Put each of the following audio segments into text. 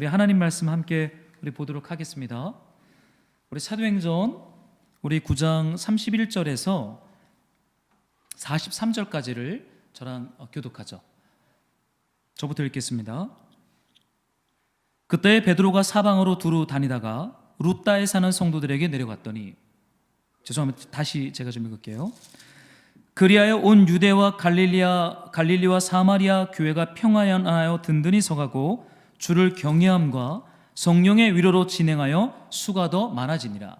우리 하나님 말씀 함께 우리 보도록 하겠습니다. 우리 사도행전 우리 9장 31절에서 43절까지를 저랑 교독하죠. 저부터 읽겠습니다. 그때 베드로가 사방으로 두루 다니다가 루다에 사는 성도들에게 내려갔더니, 죄송합니다. 다시 제가 좀 읽을게요. 그리하여 온 유대와 갈릴리와 사마리아 교회가 평안하여 든든히 서가고 주를 경외함과 성령의 위로로 진행하여 수가 더 많아지니라.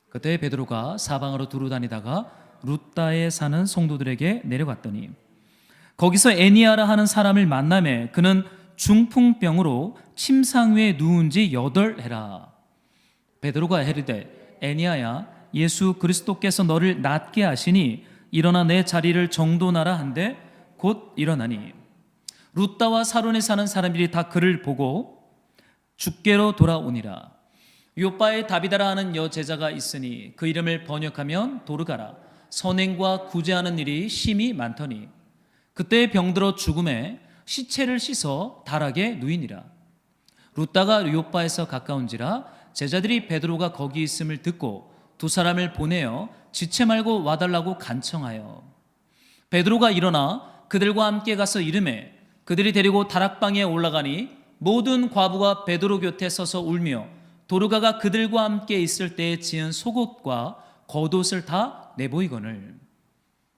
그때 베드로가 사방으로 두루 다니다가 루다에 사는 성도들에게 내려갔더니 거기서 애니아라 하는 사람을 만나매 그는 중풍병으로 침상 위에 누운 지 8해라. 베드로가 이르되 애니아야, 예수 그리스도께서 너를 낫게 하시니 일어나 내 자리를 정돈하라 한데 곧 일어나니 루다와 사론에 사는 사람들이 다 그를 보고 주께로 돌아오니라. 요빠에 다비다라 하는 여제자가 있으니 그 이름을 번역하면 도르가라. 선행과 구제하는 일이 심히 많더니 그때 병들어 죽음에 시체를 씻어 다락에 누이니라. 루다가 요빠에서 가까운지라 제자들이 베드로가 거기 있음을 듣고 두 사람을 보내어 지체 말고 와달라고 간청하여 베드로가 일어나 그들과 함께 가서 이르매 그들이 데리고 다락방에 올라가니 모든 과부가 베드로 곁에 서서 울며 도르가가 그들과 함께 있을 때에 지은 속옷과 겉옷을 다 내보이거늘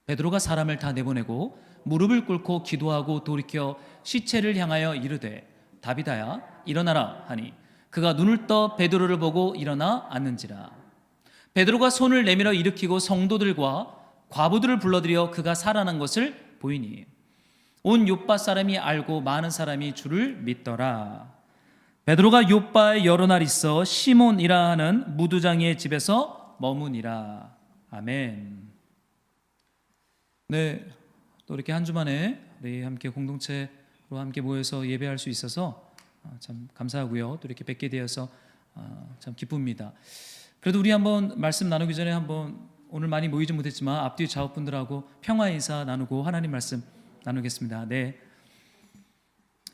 베드로가 사람을 다 내보내고 무릎을 꿇고 기도하고 돌이켜 시체를 향하여 이르되 다비다야 일어나라 하니 그가 눈을 떠 베드로를 보고 일어나 앉는지라. 베드로가 손을 내밀어 일으키고 성도들과 과부들을 불러들여 그가 살아난 것을 보이니 온 요빠 사람이 알고 많은 사람이 주를 믿더라. 베드로가 요빠에 여러 날 있어 시몬이라 하는 무두장이의 집에서 머무니라. 아멘. 네, 또 이렇게 한 주만에 우리 함께 공동체로 함께 모여서 예배할 수 있어서 참 감사하고요. 또 이렇게 뵙게 되어서 참 기쁩니다. 그래도 우리 한번 말씀 나누기 전에 한번 오늘 많이 모이지 못했지만 앞뒤 좌우분들하고 평화 인사 나누고 하나님 말씀 나누겠습니다. 네,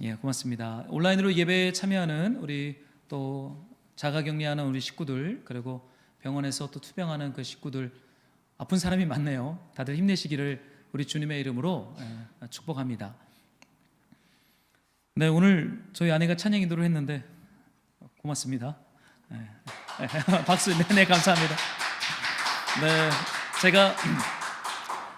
예, 고맙습니다. 온라인으로 예배에 참여하는 우리 또 자가격리하는 우리 식구들, 그리고 병원에서 또 투병하는 그 식구들, 아픈 사람이 많네요. 다들 힘내시기를 우리 주님의 이름으로 축복합니다. 네, 오늘 저희 아내가 찬양 인도를 했는데 고맙습니다. 네. 박수. 네, 감사합니다. 네, 제가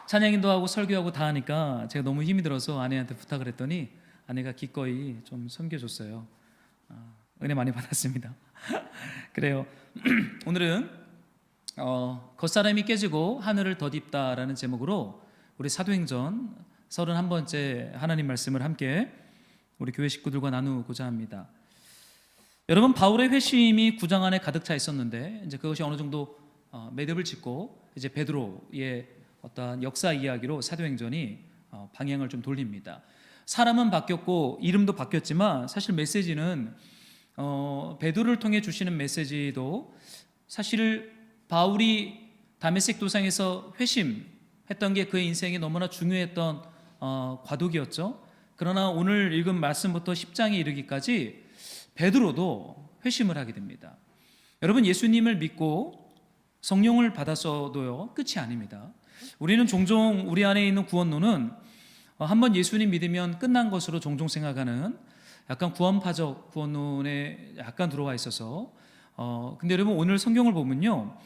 찬양 인도하고 설교하고 다 하니까 제가 너무 힘이 들어서 아내한테 부탁을 했더니 아내가 기꺼이 좀 섬겨줬어요. 은혜 많이 받았습니다. 그래요. 오늘은 겉사람이 깨지고 하늘을 덧입다라는 제목으로 우리 사도행전 31번째 하나님 말씀을 함께 우리 교회 식구들과 나누고자 합니다. 여러분, 바울의 회심이 9장 안에 가득 차 있었는데 이제 그것이 어느 정도 매듭을 짓고 이제 베드로의 어떠한 역사 이야기로 사도행전이 방향을 좀 돌립니다. 사람은 바뀌었고 이름도 바뀌었지만 사실 메시지는 베드로를 통해 주시는 메시지도 사실 바울이 다메섹 도상에서 회심했던 게 그의 인생에 너무나 중요했던 과도기였죠. 그러나 오늘 읽은 말씀부터 10장에 이르기까지 베드로도 회심을 하게 됩니다. 여러분, 예수님을 믿고 성령을 받았어도요 끝이 아닙니다. 우리는 종종 우리 안에 있는 구원론은 한번 예수님 믿으면 끝난 것으로 종종 생각하는 약간 구원파적 구원론에 약간 들어와 있어서 근데 여러분, 오늘 성경을 보면요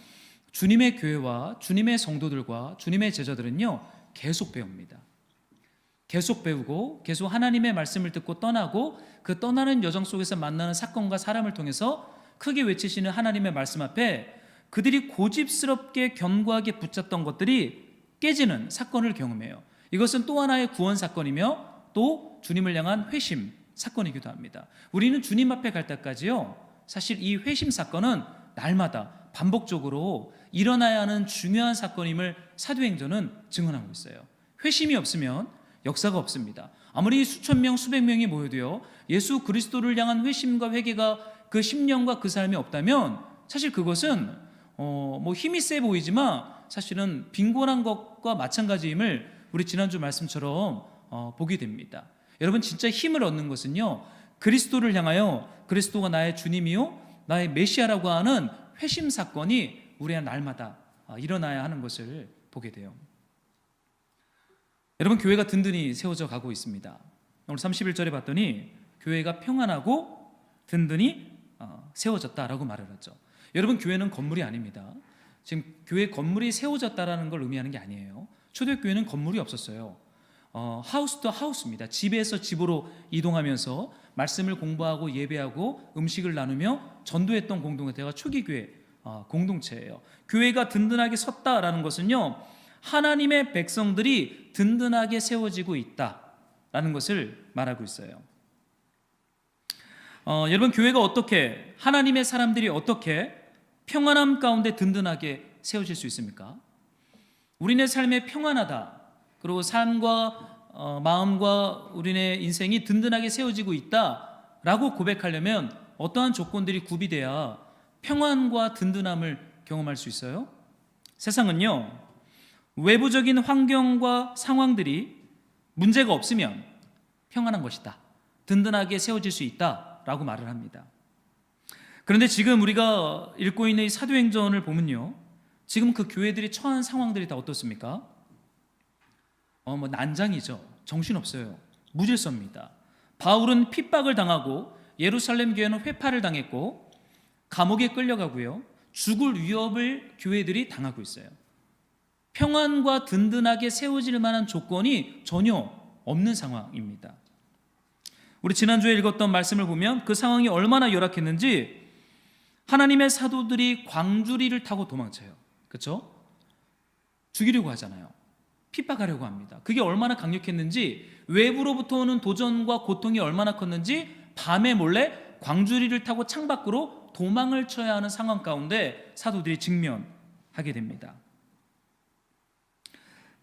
주님의 교회와 주님의 성도들과 주님의 제자들은요 계속 배웁니다. 계속 배우고 계속 하나님의 말씀을 듣고 떠나고 그 떠나는 여정 속에서 만나는 사건과 사람을 통해서 크게 외치시는 하나님의 말씀 앞에 그들이 고집스럽게 견고하게 붙잡던 것들이 깨지는 사건을 경험해요. 이것은 또 하나의 구원 사건이며 또 주님을 향한 회심 사건이기도 합니다. 우리는 주님 앞에 갈 때까지요 사실 이 회심 사건은 날마다 반복적으로 일어나야 하는 중요한 사건임을 사도행전은 증언하고 있어요. 회심이 없으면 역사가 없습니다. 아무리 수천 명 수백 명이 모여도요 예수 그리스도를 향한 회심과 회개가 그 심령과 그 삶이 없다면 사실 그것은 뭐 힘이 세 보이지만 사실은 빈곤한 것과 마찬가지임을 우리 지난주 말씀처럼 보게 됩니다. 여러분, 진짜 힘을 얻는 것은요 그리스도를 향하여 그리스도가 나의 주님이요 나의 메시아라고 하는 회심 사건이 우리 날마다 일어나야 하는 것을 보게 돼요. 여러분, 교회가 든든히 세워져 가고 있습니다. 오늘 31절에 봤더니 교회가 평안하고 든든히 세워졌다라고 말을 하죠. 여러분, 교회는 건물이 아닙니다. 지금 교회 건물이 세워졌다라는 걸 의미하는 게 아니에요. 초대교회는 건물이 없었어요. 하우스 또 하우스입니다. 집에서 집으로 이동하면서 말씀을 공부하고 예배하고 음식을 나누며 전도했던 공동체가 초기교회 공동체예요. 교회가 든든하게 섰다라는 것은요, 하나님의 백성들이 든든하게 세워지고 있다라는 것을 말하고 있어요. 여러분, 교회가 어떻게, 하나님의 사람들이 어떻게 평안함 가운데 든든하게 세워질 수 있습니까? 우리네 삶에 평안하다, 그리고 삶과 마음과 우리네 인생이 든든하게 세워지고 있다라고 고백하려면 어떠한 조건들이 구비돼야 평안과 든든함을 경험할 수 있어요? 세상은요, 외부적인 환경과 상황들이 문제가 없으면 평안한 것이다, 든든하게 세워질 수 있다라고 말을 합니다. 그런데 지금 우리가 읽고 있는 이 사도행전을 보면요, 지금 그 교회들이 처한 상황들이 다 어떻습니까? 난장이죠. 정신없어요. 무질서입니다. 바울은 핍박을 당하고 예루살렘 교회는 회파를 당했고 감옥에 끌려가고요, 죽을 위협을 교회들이 당하고 있어요. 평안과 든든하게 세워질 만한 조건이 전혀 없는 상황입니다. 우리 지난주에 읽었던 말씀을 보면 그 상황이 얼마나 열악했는지 하나님의 사도들이 광주리를 타고 도망쳐요. 그렇죠? 죽이려고 하잖아요. 핍박하려고 합니다. 그게 얼마나 강력했는지, 외부로부터 오는 도전과 고통이 얼마나 컸는지 밤에 몰래 광주리를 타고 창밖으로 도망을 쳐야 하는 상황 가운데 사도들이 직면하게 됩니다.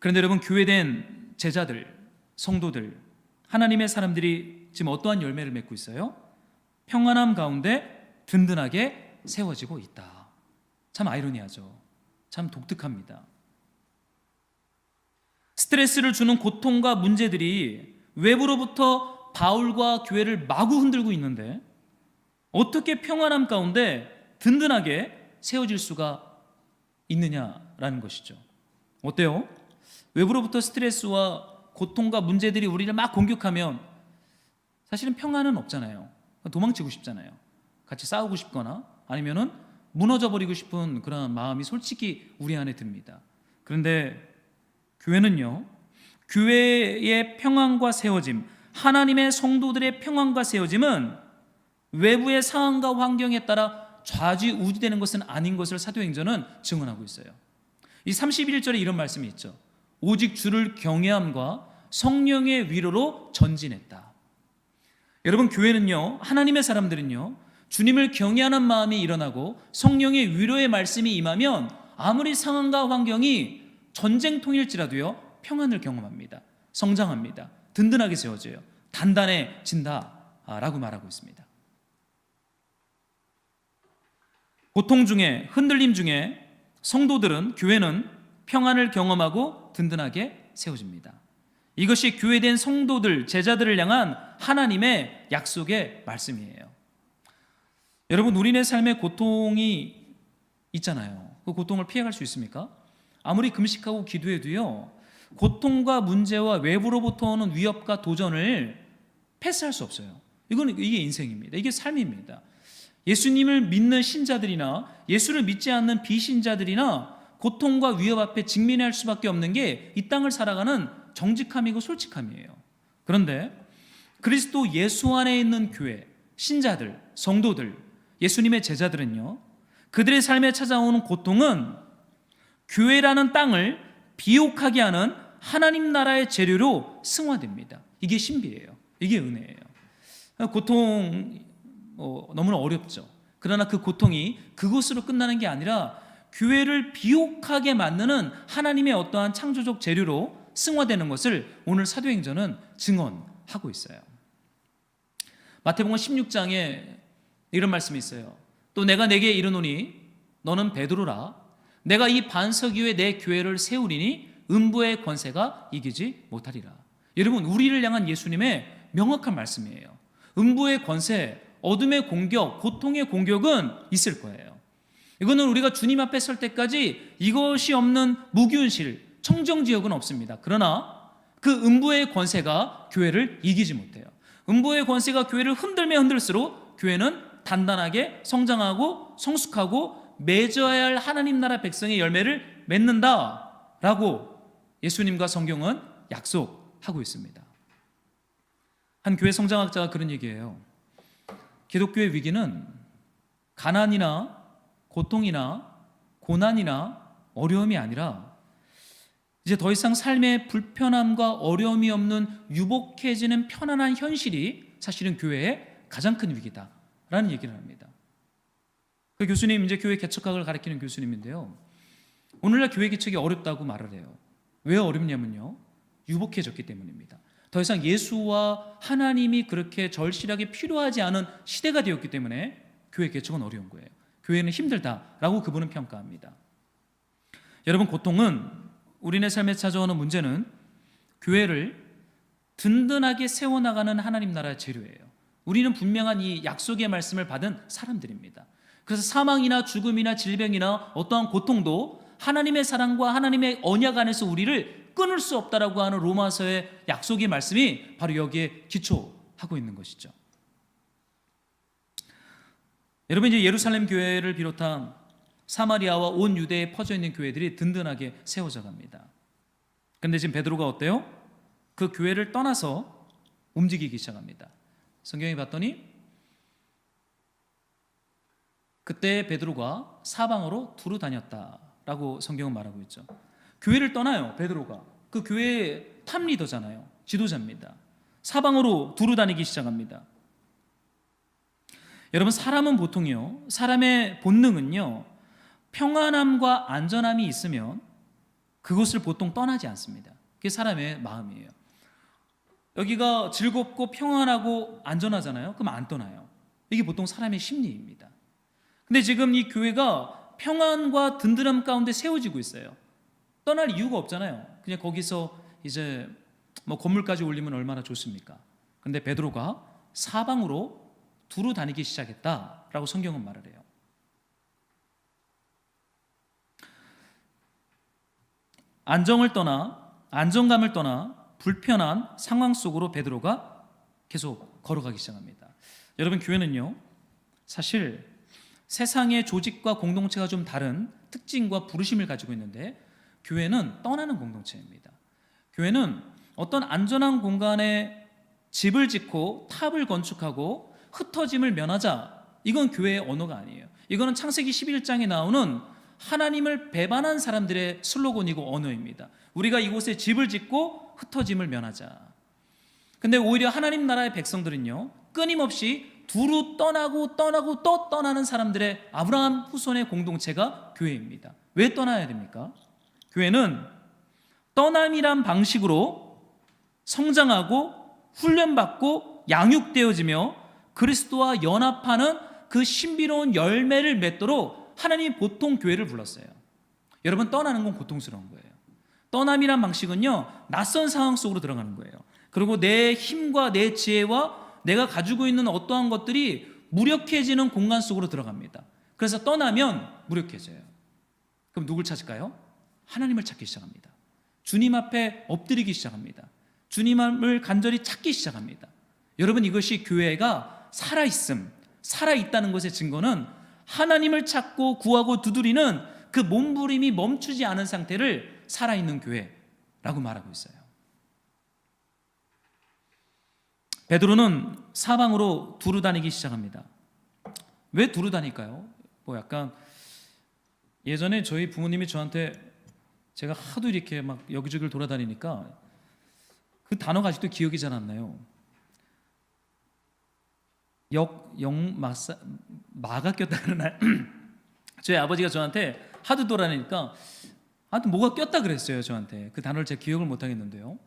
그런데 여러분, 교회된 제자들, 성도들, 하나님의 사람들이 지금 어떠한 열매를 맺고 있어요? 평안함 가운데 든든하게 세워지고 있다. 참 아이러니하죠. 참 독특합니다. 스트레스를 주는 고통과 문제들이 외부로부터 바울과 교회를 마구 흔들고 있는데 어떻게 평안함 가운데 든든하게 세워질 수가 있느냐라는 것이죠. 어때요? 외부로부터 스트레스와 고통과 문제들이 우리를 막 공격하면 사실은 평안은 없잖아요. 도망치고 싶잖아요. 같이 싸우고 싶거나 아니면은 무너져버리고 싶은 그런 마음이 솔직히 우리 안에 듭니다. 그런데 교회는요, 교회의 평안과 세워짐, 하나님의 성도들의 평안과 세워짐은 외부의 상황과 환경에 따라 좌지우지되는 것은 아닌 것을 사도행전은 증언하고 있어요. 이 31절에 이런 말씀이 있죠. 오직 주를 경외함과 성령의 위로로 전진했다. 여러분, 교회는요, 하나님의 사람들은요, 주님을 경외하는 마음이 일어나고 성령의 위로의 말씀이 임하면 아무리 상황과 환경이 전쟁통일지라도요, 평안을 경험합니다. 성장합니다. 든든하게 세워져요. 단단해진다라고 말하고 있습니다. 고통 중에, 흔들림 중에 성도들은, 교회는 평안을 경험하고 든든하게 세워집니다. 이것이 교회된 성도들, 제자들을 향한 하나님의 약속의 말씀이에요. 여러분, 우리네 삶에 고통이 있잖아요. 그 고통을 피해갈 수 있습니까? 아무리 금식하고 기도해도요, 고통과 문제와 외부로부터 오는 위협과 도전을 패스할 수 없어요. 이게 인생입니다. 이게 삶입니다. 예수님을 믿는 신자들이나 예수를 믿지 않는 비신자들이나 고통과 위협 앞에 직면할 수밖에 없는 게 이 땅을 살아가는 정직함이고 솔직함이에요. 그런데 그리스도 예수 안에 있는 교회, 신자들, 성도들, 예수님의 제자들은요, 그들의 삶에 찾아오는 고통은 교회라는 땅을 비옥하게 하는 하나님 나라의 재료로 승화됩니다. 이게 신비예요. 이게 은혜예요. 고통 너무나 어렵죠. 그러나 그 고통이 그것으로 끝나는 게 아니라 교회를 비옥하게 만드는 하나님의 어떠한 창조적 재료로 승화되는 것을 오늘 사도행전은 증언하고 있어요. 마태복음 16장에 이런 말씀이 있어요. 또 내가 내게 이르노니 너는 베드로라. 내가 이 반석 위에 내 교회를 세우리니 음부의 권세가 이기지 못하리라. 여러분, 우리를 향한 예수님의 명확한 말씀이에요. 음부의 권세, 어둠의 공격, 고통의 공격은 있을 거예요. 이거는 우리가 주님 앞에 설 때까지 이것이 없는 무기운실, 청정지역은 없습니다. 그러나 그 음부의 권세가 교회를 이기지 못해요. 음부의 권세가 교회를 흔들면 흔들수록 교회는 단단하게 성장하고 성숙하고 맺어야 할 하나님 나라 백성의 열매를 맺는다라고 예수님과 성경은 약속하고 있습니다. 한 교회 성장학자가 그런 얘기예요. 기독교의 위기는 가난이나 고통이나 고난이나 어려움이 아니라 이제 더 이상 삶의 불편함과 어려움이 없는 유복해지는 편안한 현실이 사실은 교회의 가장 큰 위기다라는 얘기를 합니다. 그 교수님, 이제 교회 개척학을 가르치는 교수님인데요, 오늘날 교회 개척이 어렵다고 말을 해요. 왜 어렵냐면요, 유복해졌기 때문입니다. 더 이상 예수와 하나님이 그렇게 절실하게 필요하지 않은 시대가 되었기 때문에 교회 개척은 어려운 거예요. 교회는 힘들다라고 그분은 평가합니다. 여러분, 고통은 우리네 삶에 찾아오는 문제는 교회를 든든하게 세워나가는 하나님 나라의 재료예요. 우리는 분명한 이 약속의 말씀을 받은 사람들입니다. 그래서 사망이나 죽음이나 질병이나 어떠한 고통도 하나님의 사랑과 하나님의 언약 안에서 우리를 끊을 수 없다라고 하는 로마서의 약속의 말씀이 바로 여기에 기초하고 있는 것이죠. 여러분, 이제 예루살렘 교회를 비롯한 사마리아와 온 유대에 퍼져 있는 교회들이 든든하게 세워져 갑니다. 그런데 지금 베드로가 어때요? 그 교회를 떠나서 움직이기 시작합니다. 성경에 봤더니 그때 베드로가 사방으로 두루 다녔다라고 성경은 말하고 있죠. 교회를 떠나요, 베드로가. 그 교회의 탑 리더잖아요. 지도자입니다. 사방으로 두루 다니기 시작합니다. 여러분, 사람은 보통요, 사람의 본능은요, 평안함과 안전함이 있으면 그것을 보통 떠나지 않습니다. 그게 사람의 마음이에요. 여기가 즐겁고 평안하고 안전하잖아요. 그럼 안 떠나요. 이게 보통 사람의 심리입니다. 근데 지금 이 교회가 평안과 든든함 가운데 세워지고 있어요. 떠날 이유가 없잖아요. 그냥 거기서 이제 뭐 건물까지 올리면 얼마나 좋습니까? 근데 베드로가 사방으로 두루 다니기 시작했다라고 성경은 말을 해요. 안정감을 떠나 불편한 상황 속으로 베드로가 계속 걸어가기 시작합니다. 여러분, 교회는요, 사실 세상의 조직과 공동체가 좀 다른 특징과 부르심을 가지고 있는데, 교회는 떠나는 공동체입니다. 교회는 어떤 안전한 공간에 집을 짓고 탑을 건축하고 흩어짐을 면하자, 이건 교회의 언어가 아니에요. 이거는 창세기 11장에 나오는 하나님을 배반한 사람들의 슬로건이고 언어입니다. 우리가 이곳에 집을 짓고 흩어짐을 면하자. 근데 오히려 하나님 나라의 백성들은요, 끊임없이 두루 떠나고 또 떠나는 사람들의 아브라함 후손의 공동체가 교회입니다. 왜 떠나야 됩니까? 교회는 떠남이란 방식으로 성장하고 훈련받고 양육되어지며 그리스도와 연합하는 그 신비로운 열매를 맺도록 하나님이 보통 교회를 불렀어요. 여러분, 떠나는 건 고통스러운 거예요. 떠남이란 방식은요, 낯선 상황 속으로 들어가는 거예요. 그리고 내 힘과 내 지혜와 내가 가지고 있는 어떠한 것들이 무력해지는 공간 속으로 들어갑니다. 그래서 떠나면 무력해져요. 그럼 누굴 찾을까요? 하나님을 찾기 시작합니다. 주님 앞에 엎드리기 시작합니다. 주님을 간절히 찾기 시작합니다. 여러분, 이것이 교회가 살아있다는 것의 증거는 하나님을 찾고 구하고 두드리는 그 몸부림이 멈추지 않은 상태를 살아있는 교회라고 말하고 있어요. 베드로는 사방으로 두루 다니기 시작합니다. 왜 두루 다닐까요? 뭐 약간 예전에 저희 부모님이 저한테, 제가 하도 이렇게 막 여기저기를 돌아다니니까 그 단어가 아직도 기억이 잘 안 나요. 마가 꼈다 그러나요? 저희 아버지가 저한테 하도 돌아다니니까 하여튼 뭐가 꼈다 그랬어요, 저한테. 그 단어를 제가 기억을 못 하겠는데요.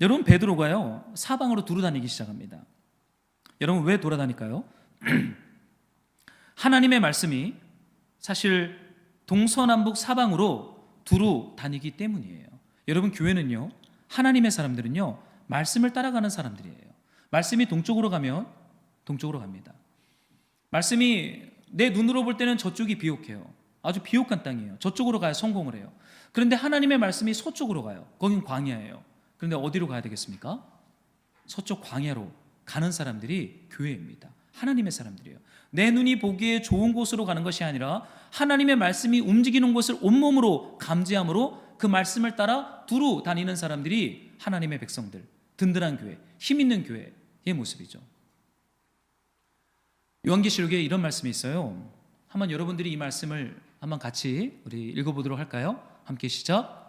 여러분, 베드로가요, 사방으로 두루 다니기 시작합니다. 여러분, 왜 돌아다닐까요? 하나님의 말씀이 사실 동서남북 사방으로 두루 다니기 때문이에요. 여러분, 교회는요, 하나님의 사람들은요, 말씀을 따라가는 사람들이에요. 말씀이 동쪽으로 가면 동쪽으로 갑니다. 말씀이 내 눈으로 볼 때는 저쪽이 비옥해요. 아주 비옥한 땅이에요. 저쪽으로 가야 성공을 해요. 그런데 하나님의 말씀이 서쪽으로 가요. 거긴 광야예요. 그런데 어디로 가야 되겠습니까? 서쪽 광야로 가는 사람들이 교회입니다. 하나님의 사람들이에요. 내 눈이 보기에 좋은 곳으로 가는 것이 아니라 하나님의 말씀이 움직이는 곳을 온몸으로 감지함으로 그 말씀을 따라 두루 다니는 사람들이 하나님의 백성들, 든든한 교회, 힘 있는 교회의 모습이죠. 요한계시록에 이런 말씀이 있어요. 한번 여러분들이 이 말씀을 한번 같이 우리 읽어보도록 할까요? 함께 시작.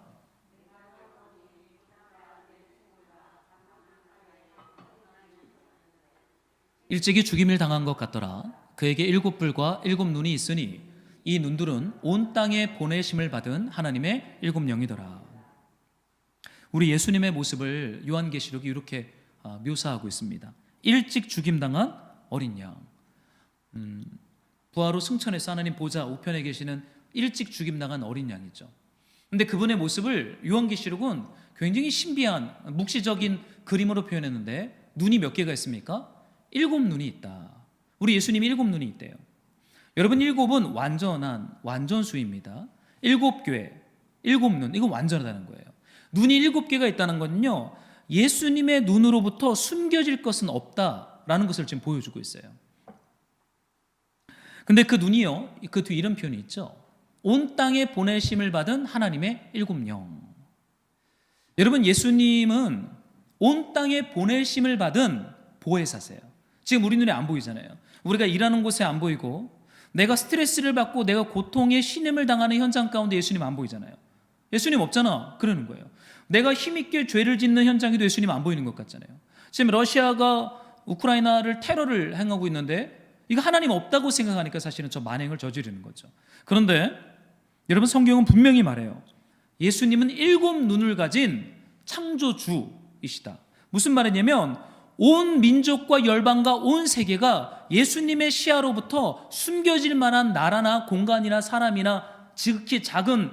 일찍이 죽임을 당한 것 같더라. 그에게 7뿔과 7눈이 있으니 이 눈들은 온 땅에 보내심을 받은 하나님의 7영이더라. 우리 예수님의 모습을 요한계시록이 이렇게 묘사하고 있습니다. 일찍 죽임당한 어린 양. 부활 후 승천해서 하나님 보좌 우편에 계시는 일찍 죽임당한 어린 양이죠. 근데 그분의 모습을 요한계시록은 굉장히 신비한 묵시적인 그림으로 표현했는데 눈이 몇 개가 있습니까? 7눈이 있다. 우리 예수님이 7눈이 있대요. 여러분 7은 완전수입니다. 7교회, 7눈, 이건 완전하다는 거예요. 눈이 7개가 있다는 것은요, 예수님의 눈으로부터 숨겨질 것은 없다라는 것을 지금 보여주고 있어요. 근데 그 눈이요, 그 뒤에 이런 표현이 있죠. 온 땅에 보내심을 받은 하나님의 7영. 여러분 예수님은 온 땅에 보내심을 받은 보혜사세요. 지금 우리 눈에 안 보이잖아요. 우리가 일하는 곳에 안 보이고 내가 스트레스를 받고 내가 고통에 신음을 당하는 현장 가운데 예수님 안 보이잖아요. 예수님 없잖아 그러는 거예요. 내가 힘있게 죄를 짓는 현장에도 예수님 안 보이는 것 같잖아요. 지금 러시아가 우크라이나를 테러를 행하고 있는데 이거 하나님 없다고 생각하니까 사실은 저 만행을 저지르는 거죠. 그런데 여러분 성경은 분명히 말해요. 예수님은 7눈을 가진 창조주이시다. 무슨 말이냐면 온 민족과 열방과 온 세계가 예수님의 시야로부터 숨겨질 만한 나라나 공간이나 사람이나 지극히 작은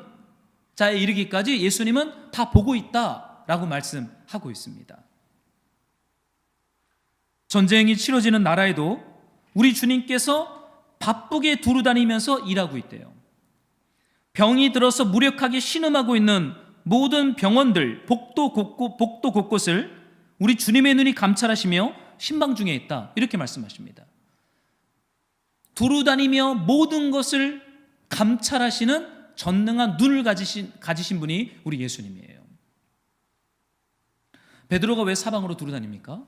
자에 이르기까지 예수님은 다 보고 있다라고 말씀하고 있습니다. 전쟁이 치러지는 나라에도 우리 주님께서 바쁘게 두루다니면서 일하고 있대요. 병이 들어서 무력하게 신음하고 있는 모든 병원들, 복도 곳곳을 우리 주님의 눈이 감찰하시며 신방 중에 있다, 이렇게 말씀하십니다. 두루다니며 모든 것을 감찰하시는 전능한 눈을 가지신 분이 우리 예수님이에요. 베드로가 왜 사방으로 두루다닙니까?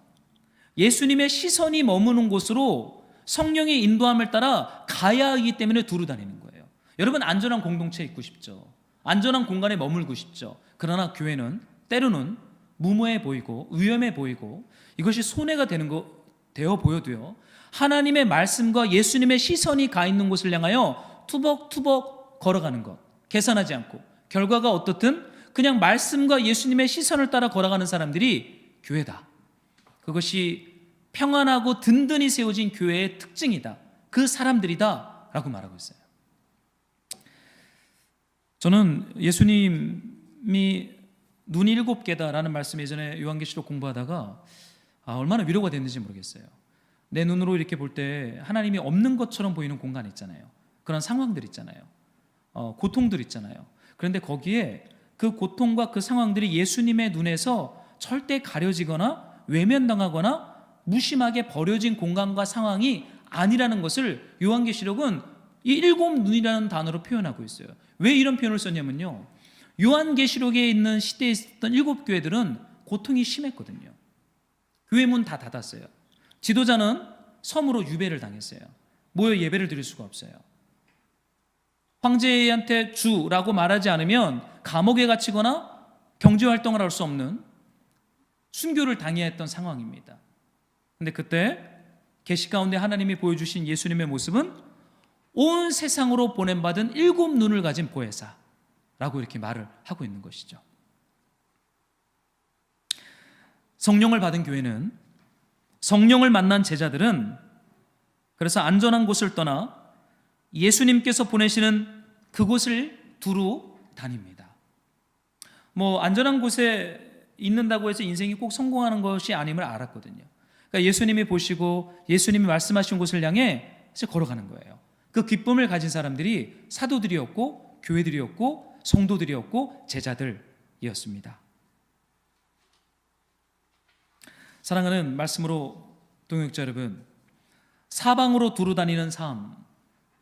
예수님의 시선이 머무는 곳으로 성령의 인도함을 따라 가야 하기 때문에 두루다니는 거예요. 여러분 안전한 공동체에 있고 싶죠. 안전한 공간에 머물고 싶죠. 그러나 교회는 때로는 무모해 보이고 위험해 보이고 이것이 손해가 되어 보여도요, 하나님의 말씀과 예수님의 시선이 가 있는 곳을 향하여 투벅투벅 걸어가는 것, 계산하지 않고 결과가 어떻든 그냥 말씀과 예수님의 시선을 따라 걸어가는 사람들이 교회다. 그것이 평안하고 든든히 세워진 교회의 특징이다. 그 사람들이다 라고 말하고 있어요. 저는 예수님이 눈이 7개다라는 말씀 예전에 요한계시록 공부하다가 얼마나 위로가 됐는지 모르겠어요. 내 눈으로 이렇게 볼 때 하나님이 없는 것처럼 보이는 공간 있잖아요. 그런 상황들 있잖아요. 고통들 있잖아요. 그런데 거기에 그 고통과 그 상황들이 예수님의 눈에서 절대 가려지거나 외면당하거나 무심하게 버려진 공간과 상황이 아니라는 것을 요한계시록은 이 7눈이라는 단어로 표현하고 있어요. 왜 이런 표현을 썼냐면요, 요한계시록에 있는 시대에 있었던 7교회들은 고통이 심했거든요. 교회 문 다 닫았어요. 지도자는 섬으로 유배를 당했어요. 모여 예배를 드릴 수가 없어요. 황제한테 주라고 말하지 않으면 감옥에 갇히거나 경제활동을 할 수 없는 순교를 당해야 했던 상황입니다. 근데 그때 계시 가운데 하나님이 보여주신 예수님의 모습은 온 세상으로 보냄받은 7눈을 가진 보혜사라고 이렇게 말을 하고 있는 것이죠. 성령을 받은 교회는, 성령을 만난 제자들은 그래서 안전한 곳을 떠나 예수님께서 보내시는 그곳을 두루 다닙니다. 안전한 곳에 있는다고 해서 인생이 꼭 성공하는 것이 아님을 알았거든요. 그러니까 예수님이 보시고 예수님이 말씀하신 곳을 향해 이제 걸어가는 거예요. 그 기쁨을 가진 사람들이 사도들이었고 교회들이었고 성도들이었고 제자들이었습니다. 사랑하는 말씀으로 동역자 여러분, 사방으로 두루 다니는 삶,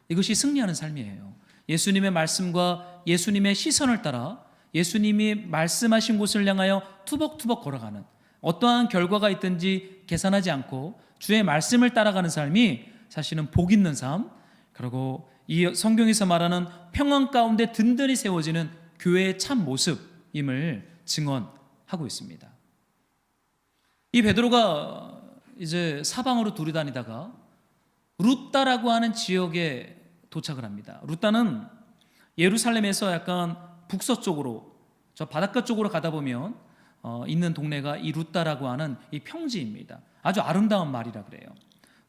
이것이 승리하는 삶이에요. 예수님의 말씀과 예수님의 시선을 따라 예수님이 말씀하신 곳을 향하여 투벅투벅 걸어가는, 어떠한 결과가 있든지 계산하지 않고 주의 말씀을 따라가는 삶이 사실은 복 있는 삶, 그리고 이 성경에서 말하는 평안 가운데 든든히 세워지는 교회의 참 모습임을 증언하고 있습니다. 이 베드로가 이제 사방으로 두루 다니다가 루따라고 하는 지역에 도착을 합니다. 루따는 예루살렘에서 약간 북서쪽으로, 저 바닷가 쪽으로 가다 보면 있는 동네가 이 루따라고 하는 이 평지입니다. 아주 아름다운 말이라 그래요.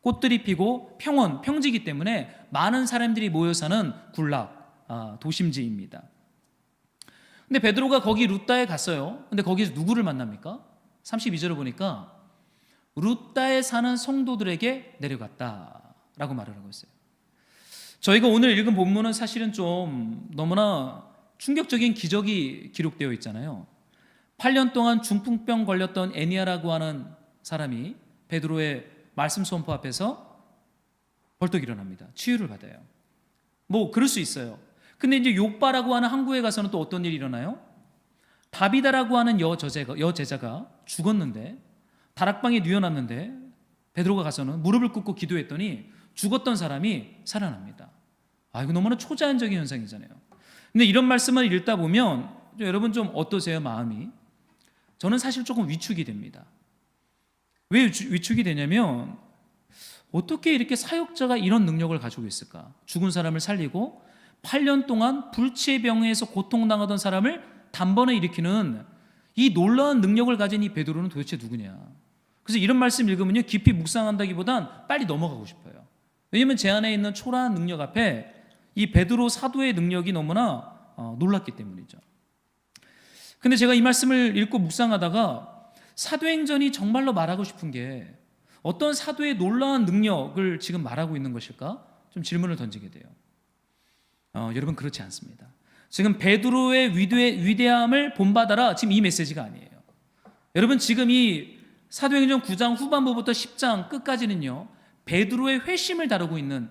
꽃들이 피고 평원, 평지이기 때문에 많은 사람들이 모여 사는 군락 도심지입니다. 근데 베드로가 거기 루따에 갔어요. 근데 거기서 누구를 만납니까? 32절을 보니까 루따에 사는 성도들에게 내려갔다라고 말을 하고 있어요. 저희가 오늘 읽은 본문은 사실은 좀 너무나 충격적인 기적이 기록되어 있잖아요. 8년 동안 중풍병 걸렸던 애니아라고 하는 사람이 베드로의 말씀 선포 앞에서 벌떡 일어납니다. 치유를 받아요. 뭐 그럴 수 있어요. 근데 이제 욥바라고 하는 항구에 가서는 또 어떤 일이 일어나요? 다비다라고 하는 여제자가 죽었는데, 다락방에 뉘어놨는데 베드로가 가서는 무릎을 꿇고 기도했더니 죽었던 사람이 살아납니다. 이거 너무나 초자연적인 현상이잖아요. 근데 이런 말씀을 읽다 보면 여러분 좀 어떠세요, 마음이? 저는 사실 조금 위축이 됩니다. 왜 위축이 되냐면, 어떻게 이렇게 사역자가 이런 능력을 가지고 있을까? 죽은 사람을 살리고 8년 동안 불치의 병에서 고통당하던 사람을 단번에 일으키는 이 놀라운 능력을 가진 이 베드로는 도대체 누구냐? 그래서 이런 말씀 읽으면요, 깊이 묵상한다기보단 빨리 넘어가고 싶어요. 왜냐하면 제 안에 있는 초라한 능력 앞에 이 베드로 사도의 능력이 너무나 놀랐기 때문이죠. 근데 제가 이 말씀을 읽고 묵상하다가 사도행전이 정말로 말하고 싶은 게 어떤 사도의 놀라운 능력을 지금 말하고 있는 것일까? 좀 질문을 던지게 돼요. 여러분, 그렇지 않습니다. 지금 베드로의 위대함을 본받아라, 지금 이 메시지가 아니에요. 여러분, 지금 이 사도행전 9장 후반부부터 10장 끝까지는요, 베드로의 회심을 다루고 있는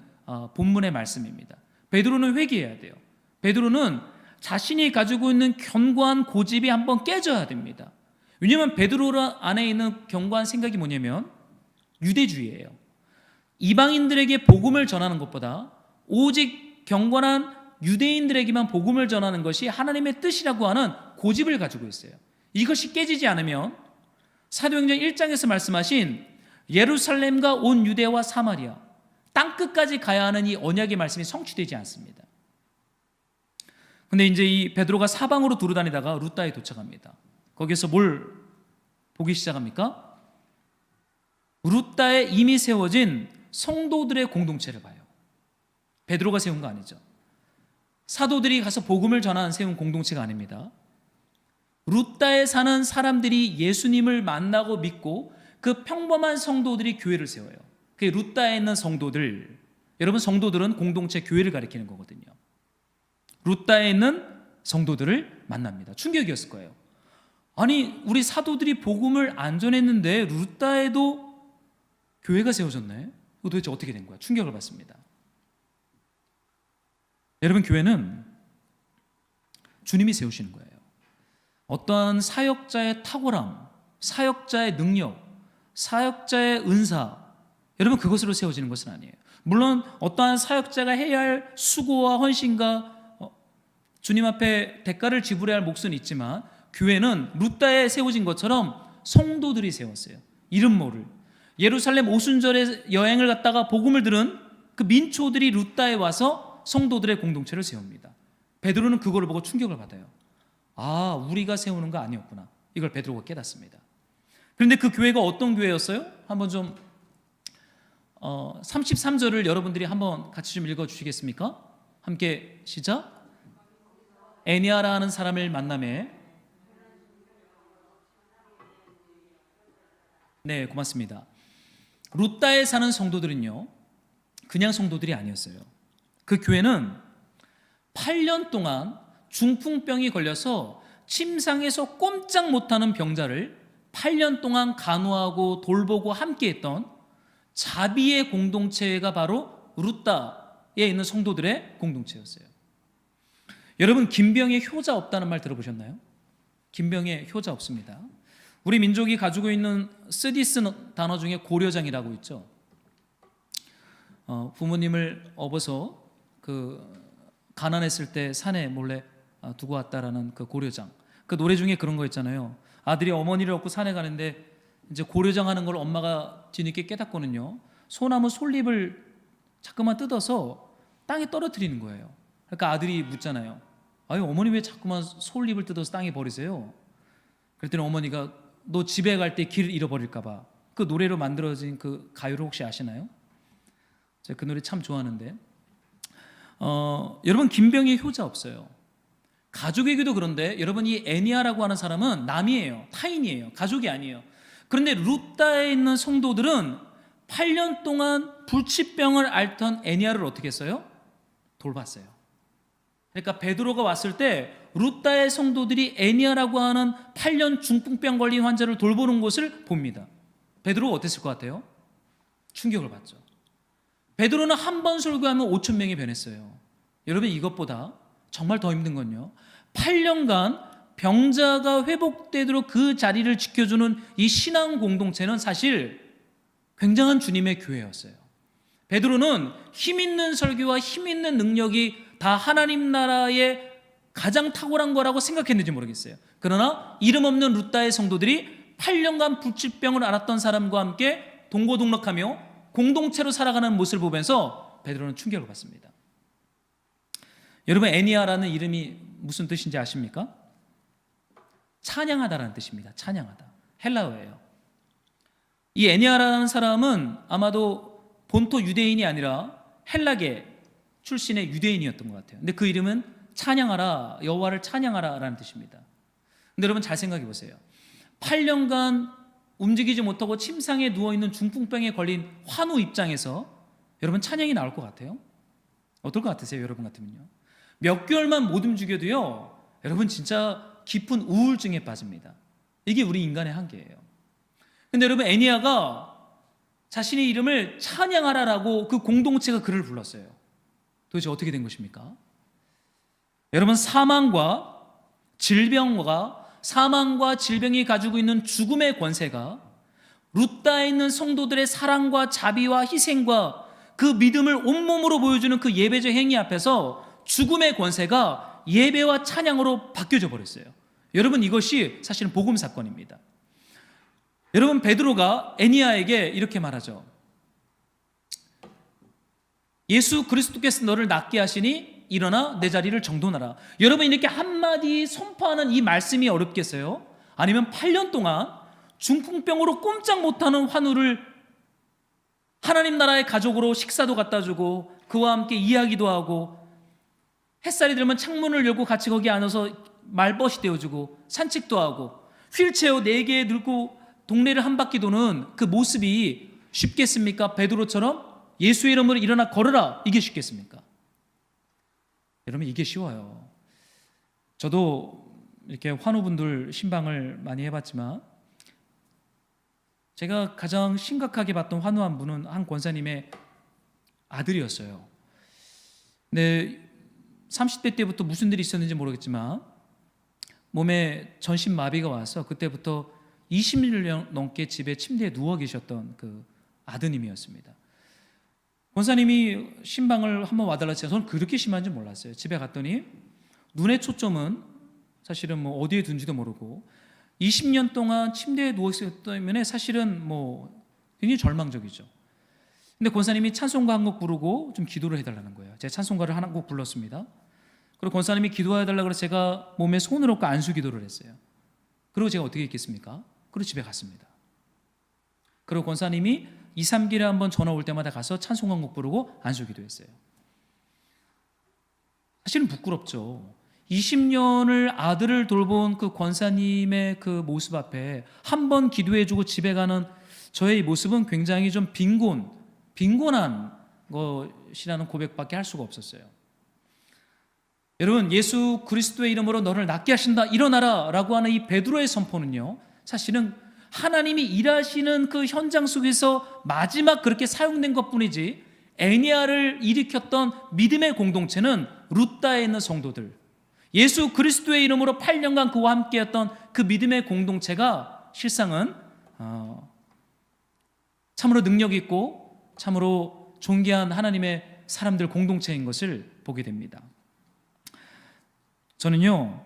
본문의 말씀입니다. 베드로는 회개해야 돼요. 베드로는 자신이 가지고 있는 견고한 고집이 한번 깨져야 됩니다. 왜냐하면 베드로 안에 있는 견고한 생각이 뭐냐면 유대주의예요. 이방인들에게 복음을 전하는 것보다 오직 경건한 유대인들에게만 복음을 전하는 것이 하나님의 뜻이라고 하는 고집을 가지고 있어요. 이것이 깨지지 않으면 사도행전 1장에서 말씀하신 예루살렘과 온 유대와 사마리아 땅끝까지 가야 하는 이 언약의 말씀이 성취되지 않습니다. 근데 이제 이 베드로가 사방으로 두루다니다가 루따에 도착합니다. 거기서 뭘 보기 시작합니까? 루따에 이미 세워진 성도들의 공동체를 봐요. 베드로가 세운 거 아니죠. 사도들이 가서 복음을 전하는 세운 공동체가 아닙니다. 루따에 사는 사람들이 예수님을 만나고 믿고 그 평범한 성도들이 교회를 세워요. 그게 루따에 있는 성도들. 여러분, 성도들은 공동체 교회를 가리키는 거거든요. 루따에 있는 성도들을 만납니다. 충격이었을 거예요. 아니, 우리 사도들이 복음을 안 전했는데 루따에도 교회가 세워졌네? 이거 도대체 어떻게 된 거야? 충격을 받습니다. 여러분, 교회는 주님이 세우시는 거예요. 어떠한 사역자의 탁월함, 사역자의 능력, 사역자의 은사, 여러분, 그것으로 세워지는 것은 아니에요. 물론 어떠한 사역자가 해야 할 수고와 헌신과 주님 앞에 대가를 지불해야 할 몫은 있지만, 교회는 루따에 세워진 것처럼 성도들이 세웠어요. 이름 모를 예루살렘 오순절에 여행을 갔다가 복음을 들은 그 민초들이 루따에 와서 성도들의 공동체를 세웁니다. 베드로는 그거를 보고 충격을 받아요. 우리가 세우는 거 아니었구나. 이걸 베드로가 깨닫습니다. 그런데 그 교회가 어떤 교회였어요? 한번 좀 33절을 여러분들이 한번 같이 좀 읽어주시겠습니까? 함께 시작. 애니아라 하는 사람을 만남에. 네, 고맙습니다. 루다에 사는 성도들은요, 그냥 성도들이 아니었어요. 그 교회는 8년 동안 중풍병이 걸려서 침상에서 꼼짝 못하는 병자를 8년 동안 간호하고 돌보고 함께했던 자비의 공동체가 바로 루다에 있는 성도들의 공동체였어요. 여러분, 김병에 효자 없다는 말 들어보셨나요? 김병에 효자 없습니다. 우리 민족이 가지고 있는 쓰디스 단어 중에 고려장이라고 있죠. 부모님을 업어서 가난했을 때 산에 몰래 두고 왔다라는 그 고려장. 그 노래 중에 그런 거 있잖아요. 아들이 어머니를 업고 산에 가는데 이제 고려장 하는 걸 엄마가 뒤늦게 깨닫고는요, 소나무 솔잎을 자꾸만 뜯어서 땅에 떨어뜨리는 거예요. 그러니까 아들이 묻잖아요. 아유, 어머니 왜 자꾸만 솔잎을 뜯어서 땅에 버리세요? 그랬더니 어머니가 너 집에 갈 때 길을 잃어버릴까 봐. 그 노래로 만들어진 그 가요를 혹시 아시나요? 제가 그 노래 참 좋아하는데, 여러분, 김병희 효자 없어요. 가족에게도 그런데 여러분, 이 애니아라고 하는 사람은 남이에요. 타인이에요. 가족이 아니에요. 그런데 루다에 있는 성도들은 8년 동안 불치병을 앓던 애니아를 어떻게 했어요? 돌봤어요. 그러니까 베드로가 왔을 때 루다의 성도들이 애니아라고 하는 8년 중풍병 걸린 환자를 돌보는 것을 봅니다. 베드로가 어땠을 것 같아요? 충격을 받죠. 베드로는 한 번 설교하면 5천 명이 변했어요. 여러분, 이것보다 정말 더 힘든 건요, 8년간 병자가 회복되도록 그 자리를 지켜주는 이 신앙 공동체는 사실 굉장한 주님의 교회였어요. 베드로는 힘 있는 설교와 힘 있는 능력이 다 하나님 나라의 가장 탁월한 거라고 생각했는지 모르겠어요. 그러나 이름 없는 루다의 성도들이 8년간 불치병을 앓았던 사람과 함께 동고동락하며 공동체로 살아가는 모습을 보면서 베드로는 충격을 받습니다. 여러분, 애니아라는 이름이 무슨 뜻인지 아십니까? 찬양하다라는 뜻입니다. 찬양하다. 헬라어예요. 이 애니아라는 사람은 아마도 본토 유대인이 아니라 헬라계 출신의 유대인이었던 것 같아요. 근데 그 이름은 찬양하라, 여호와를 찬양하라라는 뜻입니다. 근데 여러분, 잘 생각해 보세요. 8년간 움직이지 못하고 침상에 누워있는 중풍병에 걸린 환우 입장에서 여러분, 찬양이 나올 것 같아요? 어떨 것 같으세요? 여러분 같으면요. 몇 개월만 못 움직여도요, 여러분 진짜 깊은 우울증에 빠집니다. 이게 우리 인간의 한계예요. 근데 여러분, 애니아가 자신의 이름을 찬양하라라고 그 공동체가 그를 불렀어요. 도대체 어떻게 된 것입니까? 여러분, 사망과 질병이 가지고 있는 죽음의 권세가 루다에 있는 성도들의 사랑과 자비와 희생과 그 믿음을 온몸으로 보여주는 그 예배적 행위 앞에서 죽음의 권세가 예배와 찬양으로 바뀌어져 버렸어요. 여러분, 이것이 사실은 복음 사건입니다. 여러분, 베드로가 애니아에게 이렇게 말하죠. 예수 그리스도께서 너를 낫게 하시니 일어나 내 자리를 정돈하라. 여러분, 이렇게 한마디 선포하는 이 말씀이 어렵겠어요? 아니면 8년 동안 중풍병으로 꼼짝 못하는 환우를 하나님 나라의 가족으로 식사도 갖다 주고 그와 함께 이야기도 하고 햇살이 들면 창문을 열고 같이 거기 앉아서 말벗이 되어주고 산책도 하고 휠체어 4개 들고 동네를 한 바퀴 도는 그 모습이 쉽겠습니까? 베드로처럼 예수의 이름으로 일어나 걸으라, 이게 쉽겠습니까? 여러분, 이게 쉬워요. 저도 이렇게 환우분들 신방을 많이 해봤지만 제가 가장 심각하게 봤던 환우 한 분은 한 권사님의 아들이었어요. 근데 30대 때부터 무슨 일이 있었는지 모르겠지만 몸에 전신마비가 와서 그때부터 20년 넘게 집에 침대에 누워 계셨던 그 아드님이었습니다. 권사님이 신방을 한번 와달라 해서 저는 그렇게 심한지 몰랐어요. 집에 갔더니 눈의 초점은 사실은 뭐 어디에 둔지도 모르고 20년 동안 침대에 누워 있었기 때문에 사실은 뭐 굉장히 절망적이죠. 근데 권사님이 찬송가 한 곡 부르고 좀 기도를 해달라는 거예요. 제가 찬송가를 한 곡 불렀습니다. 그리고 권사님이 기도해달라고 해서 제가 몸에 손을 얹고 안수 기도를 했어요. 그리고 제가 어떻게 했겠습니까? 그리고 집에 갔습니다. 그리고 권사님이 2, 3개월에 한번 전화 올 때마다 가서 찬송 한 곡 부르고 안수 기도했어요. 사실은 부끄럽죠. 20년을 아들을 돌본 그 권사님의 그 모습 앞에 한 번 기도해주고 집에 가는 저의 이 모습은 굉장히 좀 빈곤한 것이라는 고백밖에 할 수가 없었어요. 여러분, 예수 그리스도의 이름으로 너를 낫게 하신다, 일어나라 라고 하는 이 베드로의 선포는요, 사실은 하나님이 일하시는 그 현장 속에서 마지막 그렇게 사용된 것뿐이지, 애니아를 일으켰던 믿음의 공동체는 루다에 있는 성도들, 예수 그리스도의 이름으로 8년간 그와 함께했던 그 믿음의 공동체가 실상은 참으로 능력 있고 참으로 존귀한 하나님의 사람들 공동체인 것을 보게 됩니다. 저는요,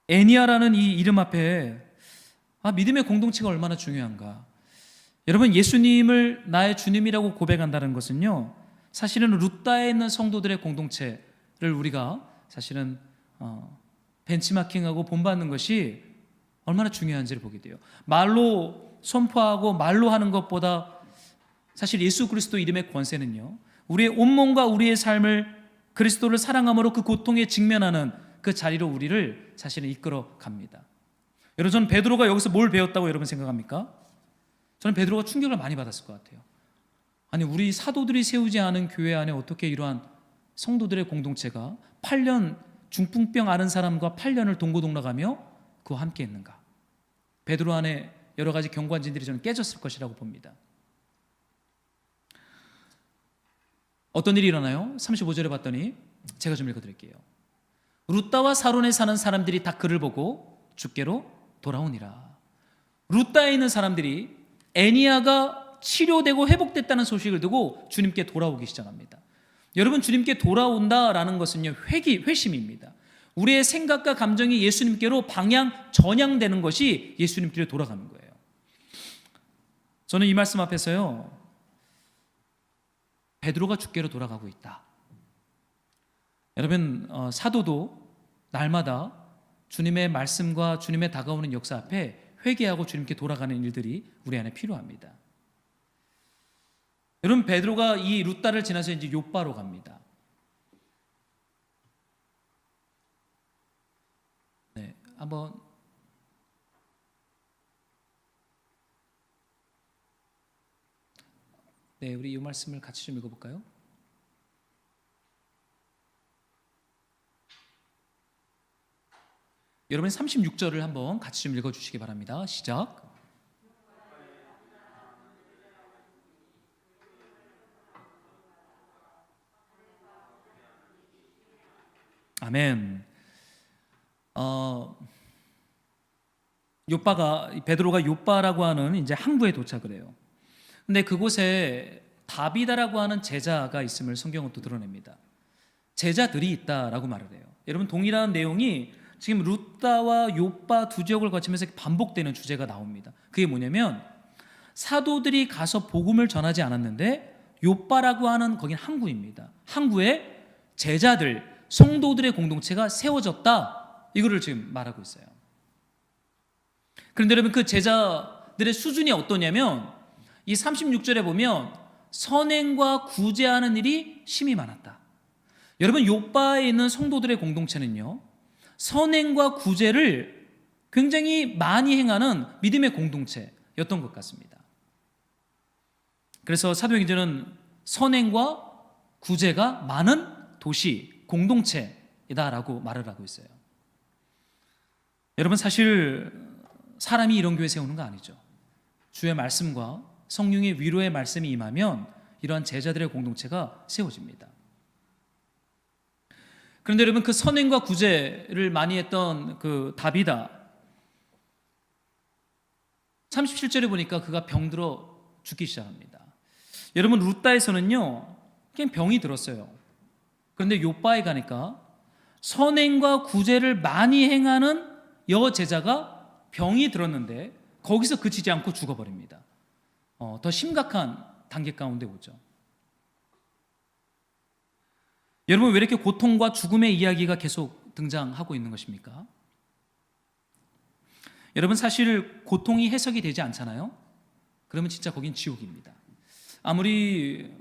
애니아라는 이 이름 앞에 믿음의 공동체가 얼마나 중요한가. 여러분, 예수님을 나의 주님이라고 고백한다는 것은요, 사실은 루다에 있는 성도들의 공동체를 우리가 사실은 벤치마킹하고 본받는 것이 얼마나 중요한지를 보게 돼요. 말로 선포하고 말로 하는 것보다 사실 예수 그리스도 이름의 권세는요, 우리의 온몸과 우리의 삶을 그리스도를 사랑함으로 그 고통에 직면하는 그 자리로 우리를 사실은 이끌어 갑니다. 여러분, 저는 베드로가 여기서 뭘 배웠다고 여러분 생각합니까? 저는 베드로가 충격을 많이 받았을 것 같아요. 아니, 우리 사도들이 세우지 않은 교회 안에 어떻게 이러한 성도들의 공동체가 8년 중풍병 앓은 사람과 8년을 동고동락하며 그와 함께 했는가? 베드로 안에 여러 가지 경관진들이 저는 깨졌을 것이라고 봅니다. 어떤 일이 일어나요? 35절에 봤더니 제가 좀 읽어드릴게요. 루다와 사론에 사는 사람들이 다 그를 보고 주께로 돌아오니라. 루다에 있는 사람들이 애니아가 치료되고 회복됐다는 소식을 듣고 주님께 돌아오기 시작합니다. 여러분, 주님께 돌아온다라는 것은요, 회심입니다. 우리의 생각과 감정이 예수님께로 전향되는 것이 예수님께로 돌아가는 거예요. 저는 이 말씀 앞에서요, 베드로가 주께로 돌아가고 있다. 여러분, 사도도 날마다 주님의 말씀과 주님의 다가오는 역사 앞에 회개하고 주님께 돌아가는 일들이 우리 안에 필요합니다. 여러분, 베드로가 이 루다를 지나서 이제 욥바로 갑니다. 네, 한번 우리 이 말씀을 같이 좀 읽어볼까요? 여러분, 36절을 한번 같이 좀 읽어주시기 바랍니다. 시작. 아멘. 베드로가 욥바라고 하는 이제 항구에 도착을 해요. 근데 그곳에 다비다라고 하는 제자가 있음을 성경은 또 드러냅니다. 제자들이 있다라고 말을 해요. 여러분, 동일한 내용이 지금 루다와 욥바 두 지역을 거치면서 반복되는 주제가 나옵니다. 그게 뭐냐면, 사도들이 가서 복음을 전하지 않았는데 욥바라고 하는 거긴 항구입니다. 항구에 제자들, 성도들의 공동체가 세워졌다, 이거를 지금 말하고 있어요. 그런데 여러분, 그 제자들의 수준이 어떠냐면, 이 36절에 보면 선행과 구제하는 일이 심히 많았다. 여러분, 욥바에 있는 성도들의 공동체는요, 선행과 구제를 굉장히 많이 행하는 믿음의 공동체였던 것 같습니다. 그래서 사도행전은 선행과 구제가 많은 도시, 공동체이다라고 말을 하고 있어요. 여러분, 사실 사람이 이런 교회 세우는 거 아니죠. 주의 말씀과 성령의 위로의 말씀이 임하면 이러한 제자들의 공동체가 세워집니다. 그런데 여러분, 그 선행과 구제를 많이 했던 그 다비다, 37절에 보니까 그가 병들어 죽기 시작합니다. 여러분, 루다에서는요, 그냥 병이 들었어요. 그런데 욥바에 가니까 선행과 구제를 많이 행하는 여제자가 병이 들었는데 거기서 그치지 않고 죽어버립니다. 더 심각한 단계 가운데 오죠. 여러분, 왜 이렇게 고통과 죽음의 이야기가 계속 등장하고 있는 것입니까? 여러분, 사실 고통이 해석이 되지 않잖아요? 그러면 진짜 거긴 지옥입니다. 아무리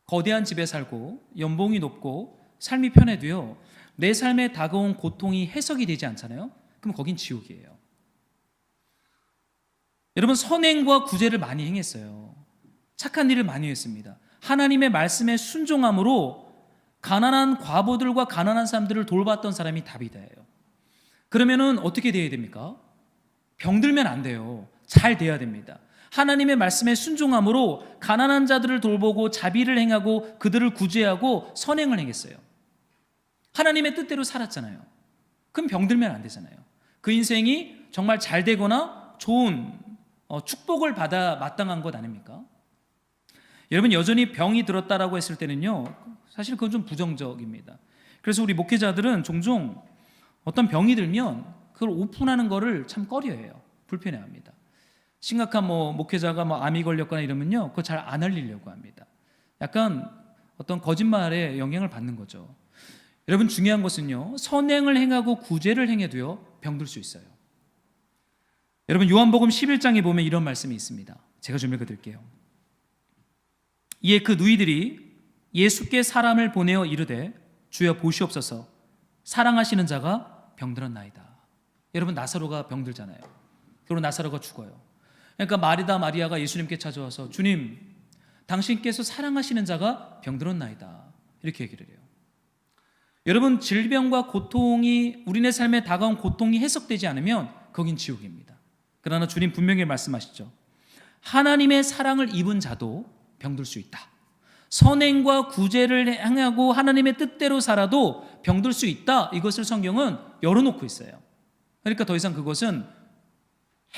거대한 집에 살고 연봉이 높고 삶이 편해도요, 내 삶에 다가온 고통이 해석이 되지 않잖아요? 그럼 거긴 지옥이에요. 여러분, 선행과 구제를 많이 행했어요. 착한 일을 많이 했습니다. 하나님의 말씀에 순종함으로 가난한 과부들과 가난한 사람들을 돌봤던 사람이 다비다예요. 그러면은 어떻게 돼야 됩니까? 병들면 안 돼요. 잘 돼야 됩니다. 하나님의 말씀에 순종함으로 가난한 자들을 돌보고 자비를 행하고 그들을 구제하고 선행을 행했어요. 하나님의 뜻대로 살았잖아요. 그럼 병들면 안 되잖아요. 그 인생이 정말 잘 되거나 좋은 축복을 받아 마땅한 것 아닙니까? 여러분, 여전히 병이 들었다라고 했을 때는요, 사실 그건 좀 부정적입니다. 그래서 우리 목회자들은 종종 어떤 병이 들면 그걸 오픈하는 거를 참 꺼려해요. 불편해합니다. 심각한 목회자가 암이 걸렸거나 이러면요, 그거 잘 안 알리려고 합니다. 약간 어떤 거짓말에 영향을 받는 거죠. 여러분, 중요한 것은요, 선행을 행하고 구제를 행해도요, 병들 수 있어요. 여러분, 요한복음 11장에 보면 이런 말씀이 있습니다. 제가 좀 읽어드릴게요. 이에 그 누이들이 예수께 사람을 보내어 이르되 주여 보시옵소서, 사랑하시는 자가 병들었나이다. 여러분, 나사로가 병들잖아요. 그리고 나사로가 죽어요. 그러니까 마리다 마리아가 예수님께 찾아와서 주님, 당신께서 사랑하시는 자가 병들었나이다, 이렇게 얘기를 해요. 여러분, 질병과 고통이, 우리네 삶에 다가온 고통이 해석되지 않으면 거긴 지옥입니다. 그러나 주님 분명히 말씀하시죠. 하나님의 사랑을 입은 자도 병들 수 있다. 선행과 구제를 행하고 하나님의 뜻대로 살아도 병들 수 있다. 이것을 성경은 열어놓고 있어요. 그러니까 더 이상 그것은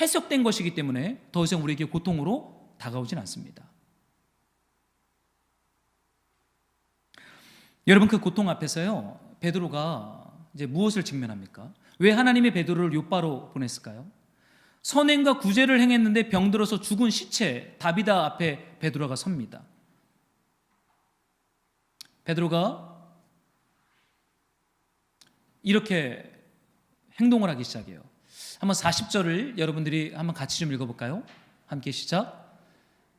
해석된 것이기 때문에 더 이상 우리에게 고통으로 다가오진 않습니다. 여러분, 그 고통 앞에서요, 베드로가 이제 무엇을 직면합니까? 왜 하나님이 베드로를 요바로 보냈을까요? 선행과 구제를 행했는데 병들어서 죽은 시체 다비다 앞에 베드로가 섭니다. 베드로가 이렇게 행동을 하기 시작해요. 한번 40절을 여러분들이 한번 같이 좀 읽어볼까요? 함께 시작.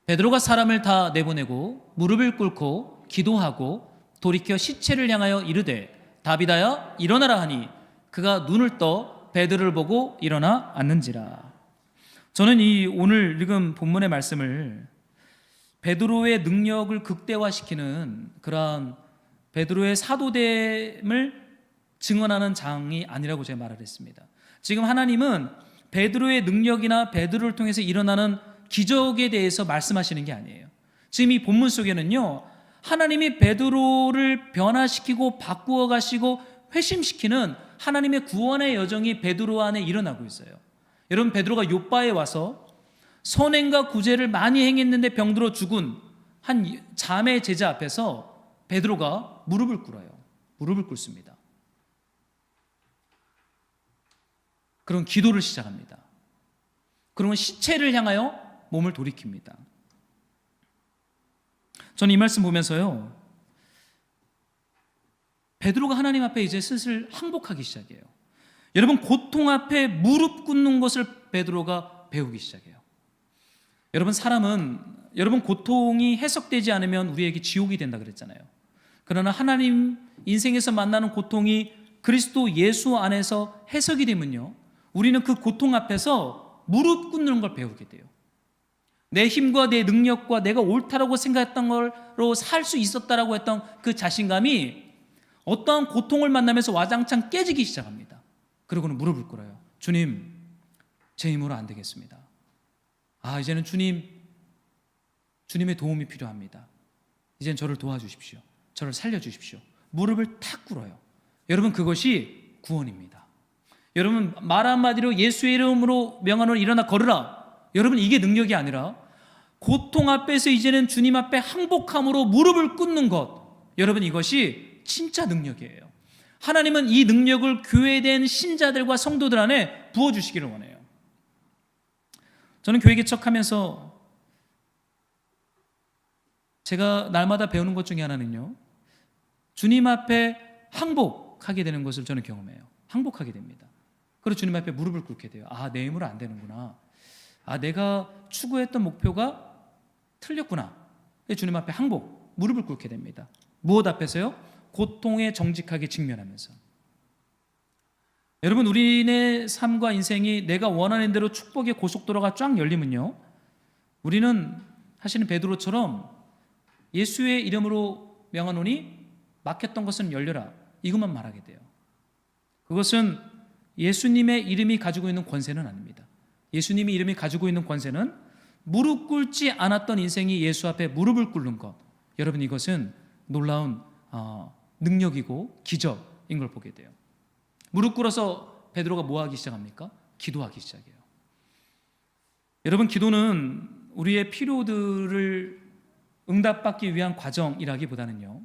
베드로가 사람을 다 내보내고 무릎을 꿇고 기도하고 돌이켜 시체를 향하여 이르되 다비다야 일어나라 하니 그가 눈을 떠 베드로를 보고 일어나 앉는지라. 저는 이 오늘 읽은 본문의 말씀을 베드로의 능력을 극대화시키는 그러한 베드로의 사도됨을 증언하는 장이 아니라고 제가 말을 했습니다. 지금 하나님은 베드로의 능력이나 베드로를 통해서 일어나는 기적에 대해서 말씀하시는 게 아니에요. 지금 이 본문 속에는요, 하나님이 베드로를 변화시키고 바꾸어 가시고 회심시키는 하나님의 구원의 여정이 베드로 안에 일어나고 있어요. 여러분, 베드로가 요바에 와서 선행과 구제를 많이 행했는데 병들어 죽은 한 자매 제자 앞에서 베드로가 무릎을 꿇어요. 무릎을 꿇습니다. 그런 기도를 시작합니다. 그러면 시체를 향하여 몸을 돌이킵니다. 저는 이 말씀 보면서요, 베드로가 하나님 앞에 이제 슬슬 항복하기 시작해요. 여러분, 고통 앞에 무릎 꿇는 것을 베드로가 배우기 시작해요. 여러분, 사람은, 여러분, 고통이 해석되지 않으면 우리에게 지옥이 된다 그랬잖아요. 그러나 하나님 인생에서 만나는 고통이 그리스도 예수 안에서 해석이 되면요, 우리는 그 고통 앞에서 무릎 꿇는 걸 배우게 돼요. 내 힘과 내 능력과 내가 옳다라고 생각했던 걸로 살 수 있었다라고 했던 그 자신감이 어떠한 고통을 만나면서 와장창 깨지기 시작합니다. 그러고는 무릎을 꿇어요. 주님, 제 힘으로 안 되겠습니다. 이제는 주님의 도움이 필요합니다. 이제는 저를 도와주십시오. 저를 살려주십시오. 무릎을 탁 꿇어요. 여러분, 그것이 구원입니다. 여러분, 말 한마디로 예수의 이름으로 명하노니 일어나 걸으라. 여러분, 이게 능력이 아니라 고통 앞에서 이제는 주님 앞에 항복함으로 무릎을 꿇는 것, 여러분, 이것이 진짜 능력이에요. 하나님은 이 능력을 교회된 신자들과 성도들 안에 부어주시기를 원해요. 저는 교회 개척하면서 제가 날마다 배우는 것 중에 하나는요, 주님 앞에 항복하게 되는 것을 저는 경험해요. 항복하게 됩니다. 그리고 주님 앞에 무릎을 꿇게 돼요. 내 힘으로 안 되는구나. 내가 추구했던 목표가 틀렸구나. 주님 앞에 항복, 무릎을 꿇게 됩니다. 무엇 앞에서요? 고통에 정직하게 직면하면서. 여러분, 우리의 삶과 인생이 내가 원하는 대로 축복의 고속도로가 쫙 열리면요, 우리는 사실은 베드로처럼 예수의 이름으로 명하노니 막혔던 것은 열려라, 이것만 말하게 돼요. 그것은 예수님의 이름이 가지고 있는 권세는 아닙니다. 예수님의 이름이 가지고 있는 권세는 무릎 꿇지 않았던 인생이 예수 앞에 무릎을 꿇는 것, 여러분, 이것은 놀라운 능력이고 기적인 걸 보게 돼요. 무릎 꿇어서 베드로가 뭐 하기 시작합니까? 기도하기 시작해요. 여러분, 기도는 우리의 필요들을 응답받기 위한 과정이라기보다는요,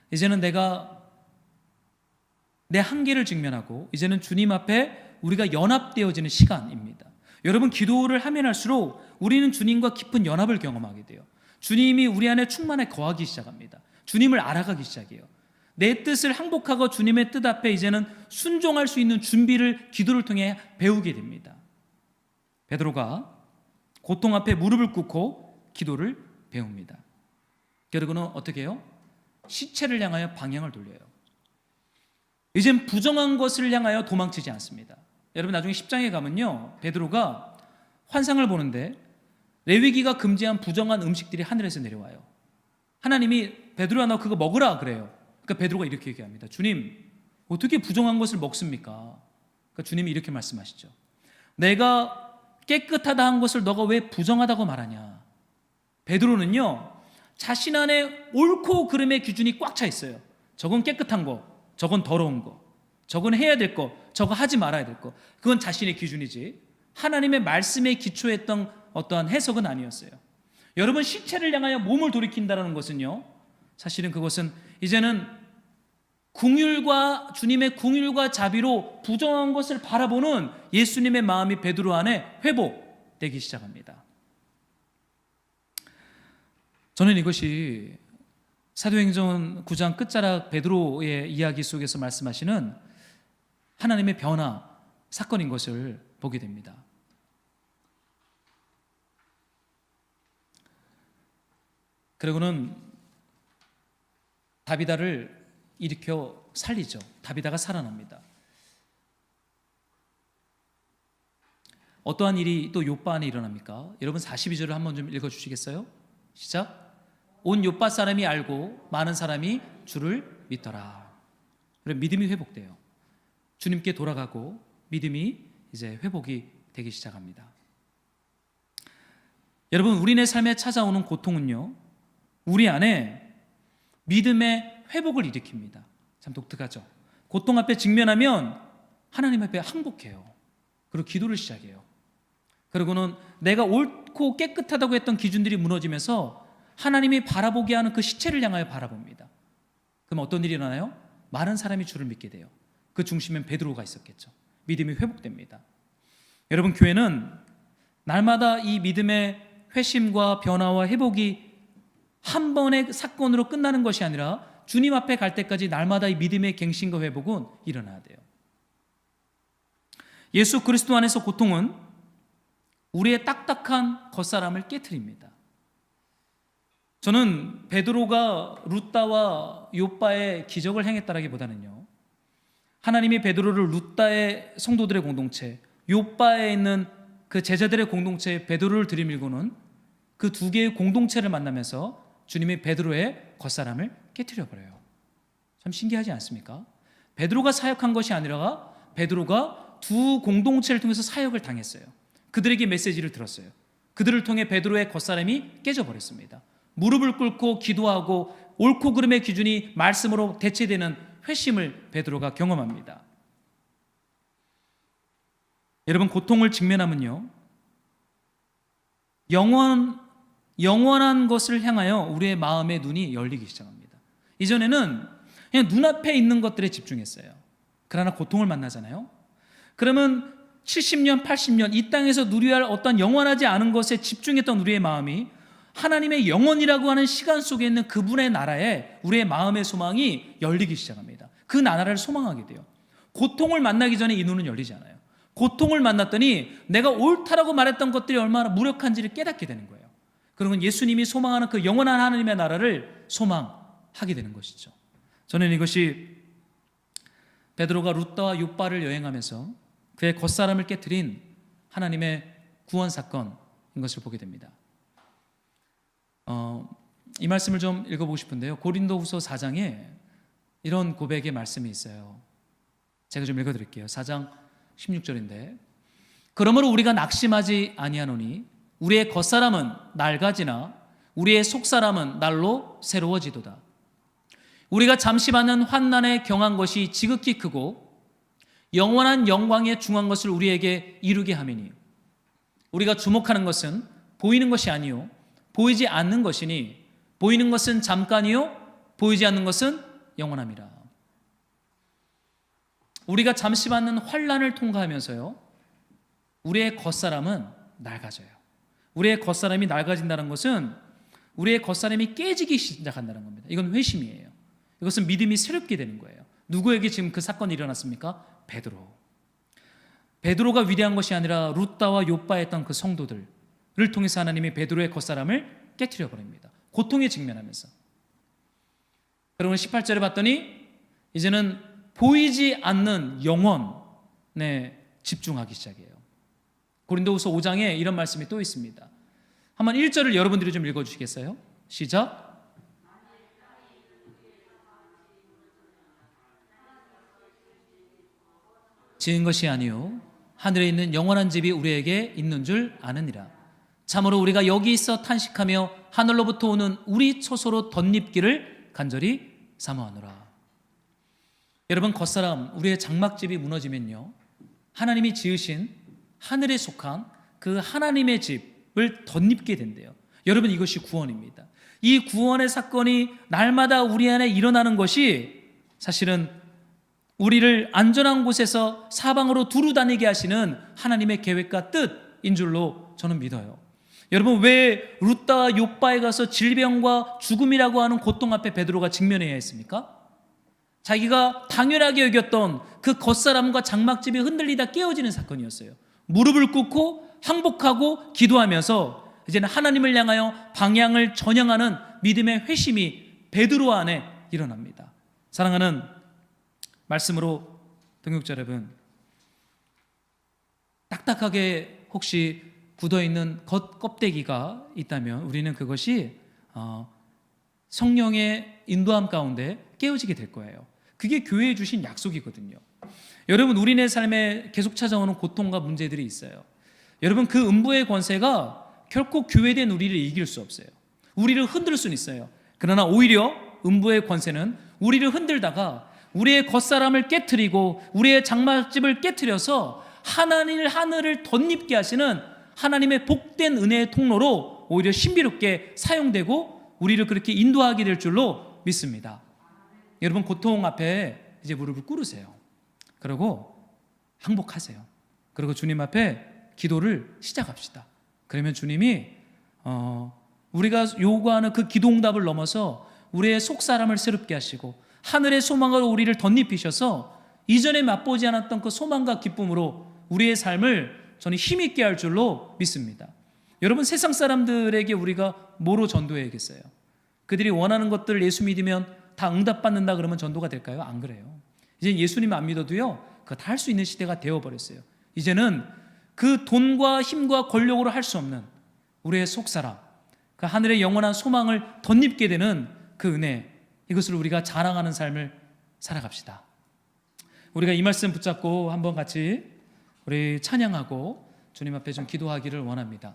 이제는 내가 내 한계를 직면하고 이제는 주님 앞에 우리가 연합되어지는 시간입니다. 여러분, 기도를 하면 할수록 우리는 주님과 깊은 연합을 경험하게 돼요. 주님이 우리 안에 충만에 거하기 시작합니다. 주님을 알아가기 시작해요. 내 뜻을 항복하고 주님의 뜻 앞에 이제는 순종할 수 있는 준비를 기도를 통해 배우게 됩니다. 베드로가 고통 앞에 무릎을 꿇고 기도를 배웁니다. 그리고는 어떻게 해요? 시체를 향하여 방향을 돌려요. 이젠 부정한 것을 향하여 도망치지 않습니다. 여러분, 나중에 10장에 가면요, 베드로가 환상을 보는데 레위기가 금지한 부정한 음식들이 하늘에서 내려와요. 하나님이 베드로야, 너 그거 먹으라 그래요. 그러니까 베드로가 이렇게 얘기합니다. 주님, 어떻게 부정한 것을 먹습니까? 그러니까 주님이 이렇게 말씀하시죠. 내가 깨끗하다 한 것을 너가 왜 부정하다고 말하냐? 베드로는요, 자신 안에 옳고 그름의 기준이 꽉 차 있어요. 저건 깨끗한 거, 저건 더러운 거, 저건 해야 될 거, 저거 하지 말아야 될 거, 그건 자신의 기준이지 하나님의 말씀에 기초했던 어떠한 해석은 아니었어요. 여러분, 시체를 향하여 몸을 돌이킨다는 것은요, 사실은 그것은 이제는 궁율과 주님의 궁율과 자비로 부정한 것을 바라보는 예수님의 마음이 베드로 안에 회복되기 시작합니다. 저는 이것이 사도행전 9장 끝자락 베드로의 이야기 속에서 말씀하시는 하나님의 변화 사건인 것을 보게 됩니다. 그리고는 다비다를 일으켜 살리죠. 다비다가 살아납니다. 어떠한 일이 또 욥바 안에 일어납니까? 여러분, 42절을 한번 좀 읽어주시겠어요? 시작. 온 욥바 사람이 알고 많은 사람이 주를 믿더라. 그럼 믿음이 회복돼요. 주님께 돌아가고 믿음이 이제 회복이 되기 시작합니다. 여러분, 우리네 삶에 찾아오는 고통은요, 우리 안에 믿음의 회복을 일으킵니다. 참 독특하죠. 고통 앞에 직면하면 하나님 앞에 항복해요. 그리고 기도를 시작해요. 그리고는 내가 옳고 깨끗하다고 했던 기준들이 무너지면서 하나님이 바라보게 하는 그 시체를 향하여 바라봅니다. 그럼 어떤 일이 일어나요? 많은 사람이 주를 믿게 돼요. 그 중심엔 베드로가 있었겠죠. 믿음이 회복됩니다. 여러분, 교회는 날마다 이 믿음의 회심과 변화와 회복이 한 번의 사건으로 끝나는 것이 아니라 주님 앞에 갈 때까지 날마다 이 믿음의 갱신과 회복은 일어나야 돼요. 예수 그리스도 안에서 고통은 우리의 딱딱한 겉사람을 깨트립니다. 저는 베드로가 룻다와 욥바의 기적을 행했다라기보다는요, 하나님이 베드로를 룻다의 성도들의 공동체, 욥바에 있는 그 제자들의 공동체에 베드로를 들이밀고는 그 두 개의 공동체를 만나면서 주님이 베드로의 겉사람을 깨트려 버려요. 참 신기하지 않습니까? 베드로가 사역한 것이 아니라 베드로가 두 공동체를 통해서 사역을 당했어요. 그들에게 메시지를 들었어요. 그들을 통해 베드로의 겉사람이 깨져버렸습니다. 무릎을 꿇고 기도하고 옳고 그름의 기준이 말씀으로 대체되는 회심을 베드로가 경험합니다. 여러분, 고통을 직면하면요, 영원한 것을 향하여 우리의 마음의 눈이 열리기 시작합니다. 이전에는 그냥 눈앞에 있는 것들에 집중했어요. 그러나 고통을 만나잖아요. 그러면 70년, 80년 이 땅에서 누려야 할 어떤 영원하지 않은 것에 집중했던 우리의 마음이 하나님의 영원이라고 하는 시간 속에 있는 그분의 나라에 우리의 마음의 소망이 열리기 시작합니다. 그 나라를 소망하게 돼요. 고통을 만나기 전에 이 눈은 열리지 않아요. 고통을 만났더니 내가 옳다라고 말했던 것들이 얼마나 무력한지를 깨닫게 되는 거예요. 그러면 예수님이 소망하는 그 영원한 하나님의 나라를 소망하게 되는 것이죠. 저는 이것이 베드로가 룻다와 욥바를 여행하면서 그의 겉사람을 깨트린 하나님의 구원 사건인 것을 보게 됩니다. 이 말씀을 좀 읽어보고 싶은데요. 고린도후서 4장에 이런 고백의 말씀이 있어요. 제가 좀 읽어드릴게요. 4장 16절인데, 그러므로 우리가 낙심하지 아니하노니 우리의 겉사람은 낡아지나 우리의 속사람은 날로 새로워지도다. 우리가 잠시 받는 환난에 경한 것이 지극히 크고 영원한 영광에 중한 것을 우리에게 이루게 함이니 우리가 주목하는 것은 보이는 것이 아니요 보이지 않는 것이니 보이는 것은 잠깐이요 보이지 않는 것은 영원함이라. 우리가 잠시 받는 환난을 통과하면서요, 우리의 겉사람은 낡아져요. 우리의 겉사람이 낡아진다는 것은 우리의 겉사람이 깨지기 시작한다는 겁니다. 이건 회심이에요. 이것은 믿음이 새롭게 되는 거예요. 누구에게 지금 그 사건이 일어났습니까? 베드로가 위대한 것이 아니라 룻다와 욥바에 했던 그 성도들을 통해서 하나님이 베드로의 겉사람을 깨트려 버립니다. 고통에 직면하면서. 여러분 18절에 봤더니 이제는 보이지 않는 영혼에 집중하기 시작해요. 고린도후서 5장에 이런 말씀이 또 있습니다. 한번 1절을 여러분들이 좀 읽어주시겠어요? 시작. 지은 것이 아니요 하늘에 있는 영원한 집이 우리에게 있는 줄 아느니라. 참으로 우리가 여기 있어 탄식하며 하늘로부터 오는 우리 처소로 덧입기를 간절히 사모하노라. 여러분, 겉사람, 우리의 장막집이 무너지면요, 하나님이 지으신 하늘에 속한 그 하나님의 집을 덧입게 된대요. 여러분, 이것이 구원입니다. 이 구원의 사건이 날마다 우리 안에 일어나는 것이 사실은 우리를 안전한 곳에서 사방으로 두루 다니게 하시는 하나님의 계획과 뜻인 줄로 저는 믿어요. 여러분, 왜 룻다와 욥바에 가서 질병과 죽음이라고 하는 고통 앞에 베드로가 직면해야 했습니까? 자기가 당연하게 여겼던 그 겉사람과 장막집이 흔들리다 깨어지는 사건이었어요. 무릎을 꿇고 항복하고 기도하면서 이제는 하나님을 향하여 방향을 전향하는 믿음의 회심이 베드로 안에 일어납니다. 사랑하는 말씀으로 동역자 여러분, 딱딱하게 혹시 굳어있는 껍데기가 있다면 우리는 그것이 성령의 인도함 가운데 깨어지게 될 거예요. 그게 교회에 주신 약속이거든요. 여러분, 우리네 삶에 계속 찾아오는 고통과 문제들이 있어요. 여러분, 그 음부의 권세가 결코 교회된 우리를 이길 수 없어요. 우리를 흔들 수는 있어요. 그러나 오히려 음부의 권세는 우리를 흔들다가 우리의 겉사람을 깨트리고 우리의 장막집을 깨트려서 하늘을 덧입게 하시는 하나님의 복된 은혜의 통로로 오히려 신비롭게 사용되고 우리를 그렇게 인도하게 될 줄로 믿습니다. 여러분, 고통 앞에 이제 무릎을 꿇으세요. 그리고 항복하세요. 그리고 주님 앞에 기도를 시작합시다. 그러면 주님이 우리가 요구하는 그 기도응답을 넘어서 우리의 속사람을 새롭게 하시고 하늘의 소망으로 우리를 덧입히셔서 이전에 맛보지 않았던 그 소망과 기쁨으로 우리의 삶을 저는 힘있게 할 줄로 믿습니다. 여러분, 세상 사람들에게 우리가 뭐로 전도해야겠어요? 그들이 원하는 것들을 예수 믿으면 다 응답받는다 그러면 전도가 될까요? 안 그래요. 이제 예수님 안 믿어도요, 그거 다 할 수 있는 시대가 되어버렸어요. 이제는 그 돈과 힘과 권력으로 할 수 없는 우리의 속사람, 그 하늘의 영원한 소망을 덧입게 되는 그 은혜, 이것을 우리가 자랑하는 삶을 살아갑시다. 우리가 이 말씀 붙잡고 한번 같이 우리 찬양하고 주님 앞에 좀 기도하기를 원합니다.